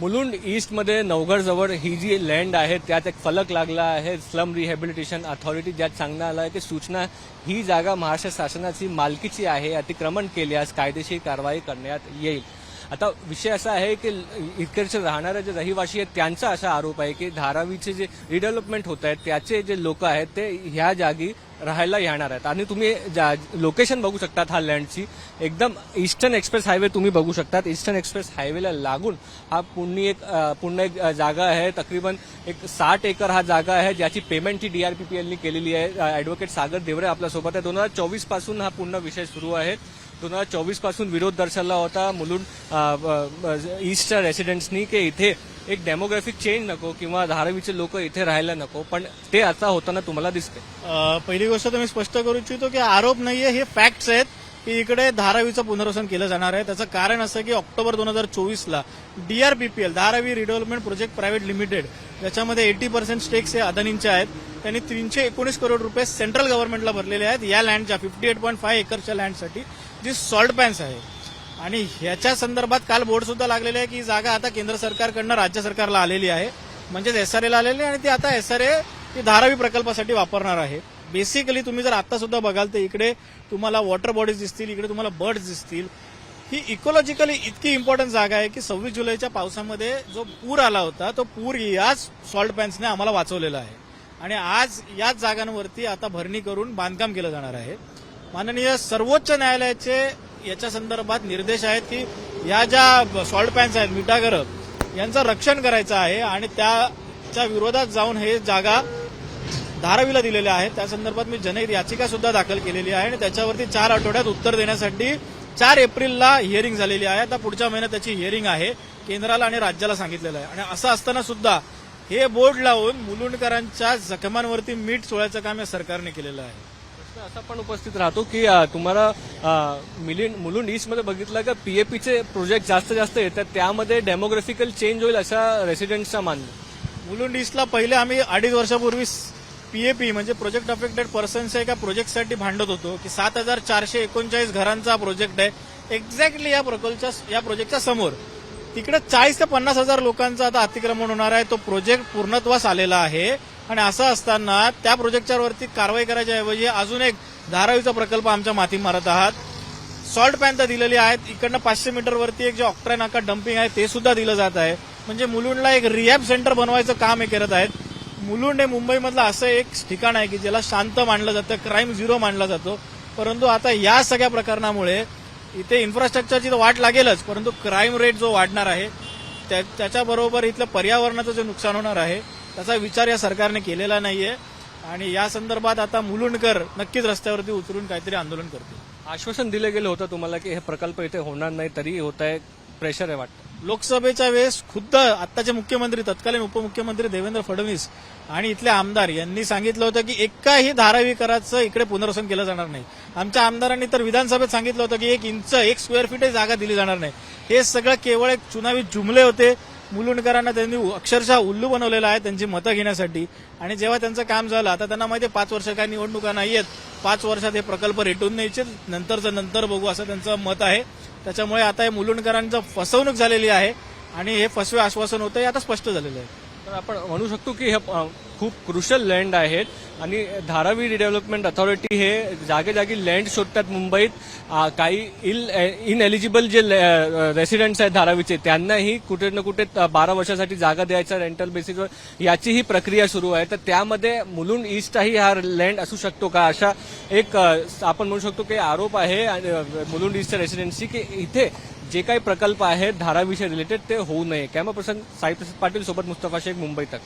मुलुंड ईस्टमध्ये नवघरजवळ ही जी land आहे त्यात एक फलक लागला आहे स्लम रिहॅबिलिटेशन अथॉरिटी, ज्यात सांगण्यात आलं आहे की सूचना ही जागा महाराष्ट्र शासनाची मालकीची आहे, अतिक्रमण केल्यास कायदेशीर कारवाई करण्यात येईल. आता विषय असा आहे की इकडचे राहणारे जे रहिवासी आहेत त्यांचा असा आरोप आहे की धारावीचे जे रिडेव्हलपमेंट होत आहेत त्याचे जे लोक आहेत ते ह्या जागी राहायला येणार आहेत. आणि तुम्ही लोकेशन बघू शकतात हा लँडची, एकदम ईस्टर्न एक्सप्रेस हायवे तुम्ही बघू शकतात. ईस्टर्न एक्सप्रेस हायवेला लागून हा पूर्ण एक जागा आहे. तकरीबन एक 60 एकर हा जागा आहे, ज्याची पेमेंट ही DRPPLनी केलेली आहे. ॲडव्होकेट सागर देवरे आपल्यासोबत आहे. 2024 पासून हा पूर्ण विषय सुरू आहे. 2024 पासून विरोध दर्शवला होता मुलुंड ईस्टच्या रेसिडेंट्सनी की इथे एक डेमोग्राफिक चेंज नको किंवा धारावीचे लोक इथे राहायला नको, पण ते आता होताना तुम्हाला दिसते. पहिली गोष्ट तर मी स्पष्ट करू इच्छितो की आरोप नाहीये, हे फॅक्ट्स आहेत की इकडे धारावीचं पुनर्वसन केलं जाणार आहे. त्याचं कारण असं की ऑक्टोबर 2024ला DRPPL Dharavi redevelopment project private limited, ज्याच्यामध्ये 80% स्टेक्स हे अदानींचे आहेत, त्यांनी 319 करोड रुपये सेंट्रल गव्हर्नमेंटला भरलेले आहेत या लँडच्या 58.5 एकरच्या लँडसाठी, जी सॉल्ट पॅन्स आहे. आणि ह्याच्या संदर्भात काल बोर्ड सुद्धा लागलेले आहे की ही जागा आता केंद्र सरकारकडनं राज्य सरकारला आलेली आहे, म्हणजेच SRAला आलेली आहे आणि ती आता SRA ती धारावी प्रकल्पासाठी वापरणार आहे. बेसिकली तुम्ही जर आता सुद्धा बघाल तर इकडे तुम्हाला वॉटर बॉडीज दिसतील, इकडे तुम्हाला बर्ड्स दिसतील. ही इकॉलॉजिकली इतकी इम्पॉर्टंट जागा आहे की 26 जुलैच्या पावसामध्ये जो पूर आला होता तो पूर याच सॉल्ट पॅन्सने आम्हाला वाचवलेला आहे. आणि आज याच जागांवरती आता भरणी करून बांधकाम केलं जाणार आहे. माननीय सर्वोच्च न्यायालयाचे याच्या संदर्भात निर्देश आहेत की या ज्या सॉल्ट पॅन्स आहेत, मिठागरं, यांचं रक्षण करायचं आहे आणि त्याच्या विरोधात जाऊन हे जागा धारावीला दिलेल्या आहेत. त्या संदर्भात मी जनहित याचिका सुद्धा दाखल केलेली आहे आणि त्याच्यावरती 4 आठवड्यात उत्तर देण्यासाठी 4 एप्रिलला हिअरिंग झालेली आहे. आता पुढच्या महिन्यात त्याची हिअरिंग आहे. केंद्राला आणि राज्याला सांगितलेलं आहे. आणि असं असताना सुद्धा हे बोर्ड लावून मुलुंडकरांच्या जखमांवरती मीठ चोळायचं काम या सरकारने केलेलं आहे. असा पण उपस्थित राहतो की तुम्हाला मुलुंड ईस्टमध्ये बघितलं का PAPचे प्रोजेक्ट जास्त येतात, त्यामध्ये डेमोग्राफिकल चेंज होईल अशा रेसिडेंट्सचा मानणं. मुलुंड ईस्टला पहिले आम्ही 2.5 वर्षापूर्वी PAP म्हणजे प्रोजेक्ट अफेक्टेड पर्सनच्या एका प्रोजेक्टसाठी भांडत होतो की 7,439 घरांचा प्रोजेक्ट आहे एक्झॅक्टली या प्रोजेक्टच्या समोर. तिकडे 40 ते 50 हजार लोकांचं आता अतिक्रमण होणार आहे. तो प्रोजेक्ट पूर्णत्वास आलेला आहे आणि असं असताना त्या प्रोजेक्टच्या वरती कारवाई करायच्या ऐवजी अजून एक धारावीचा प्रकल्प आमच्या माथी मारत आहात. सॉल्ट पॅन तर दिलेली आहेत, इकडनं 500 मीटरवरती एक जे ऑक्ट्रा नाका डम्पिंग आहे ते सुद्धा दिलं जात आहे. म्हणजे मुलुंडला एक रिहॅब सेंटर बनवायचं काम हे करत आहेत. मुलुंड हे मुंबईमधलं असं एक ठिकाण आहे की ज्याला शांत मानलं जातं, क्राईम झिरो मानला जातो. परंतु आता या सगळ्या प्रकरणामुळे इथे इन्फ्रास्ट्रक्चरची तर वाट लागेलच, परंतु क्राईम रेट जो वाढणार आहे त्याच्याबरोबर इथलं पर्यावरणाचं जे नुकसान होणार आहे त्याचा विचार या सरकारने केलेला नाहीये. आणि या संदर्भात आता मुलुंडकर नक्कीच रस्त्यावरती उतरून काहीतरी आंदोलन करतील. आश्वासन दिलं गेलं होतं तुम्हाला की हे प्रकल्प इथे होणार नाही, तरी होत आहे, प्रेशर आहे वाटतं. लोकसभेच्या वेळेस खुद्द आत्ताचे मुख्यमंत्री, तत्कालीन उपमुख्यमंत्री देवेंद्र फडणवीस आणि इथले आमदार यांनी सांगितलं होतं की एकाही धारावीकराचं इकडे पुनर्वसन केलं जाणार नाही. आमच्या आमदारांनी तर विधानसभेत सांगितलं होतं की 1 स्क्वेअर फीट जागा दिली जाणार नाही. हे सगळं केवळ एक चुनावी जुमले होते. मुलुंडकरांना त्यांनी अक्षरशः उल्लू बनवलेलं आहे त्यांची मतं घेण्यासाठी. आणि जेव्हा त्यांचं काम झालं, आता त्यांना माहिती आहे 5 वर्ष काही निवडणुका नाहीयेत, 5 वर्षात हे प्रकल्प रेटून न्यायचे, नंतरचं नंतर बघू असं त्यांचं मत आहे. त्याच्यामुळे आता हे मुलुंडकरांचं फसवणूक झालेली आहे आणि हे फसवे आश्वासन होतं हे आता स्पष्ट झालेलं आहे. तर आपण म्हणू शकतो की हे खूप क्रुशल लँड आहेत आणि धारावी रिडेव्हलपमेंट अथॉरिटी हे जागेजागी लँड शोधतात मुंबईत. काही इनएलिजिबल जे रेसिडेंट्स आहेत धारावीचे त्यांनाही कुठे ना कुठे 12 वर्षासाठी जागा द्यायचा रेंटल बेसिसवर, याची ही प्रक्रिया सुरू आहे. तर त्यामध्ये मुलुंड ईस्टही हा लँड असू शकतो का, अशा एक आपण म्हणू शकतो की आरोप आहे मुलुंड ईस्टच्या रेसिडेंट्सची की इथे जे काही प्रकल्प आहेत धारावीशी रिलेटेड ते होऊ नये. कॅमेरा पर्सन साई प्रसाद पाटील सोबत मुस्तफा शेख, मुंबई तक.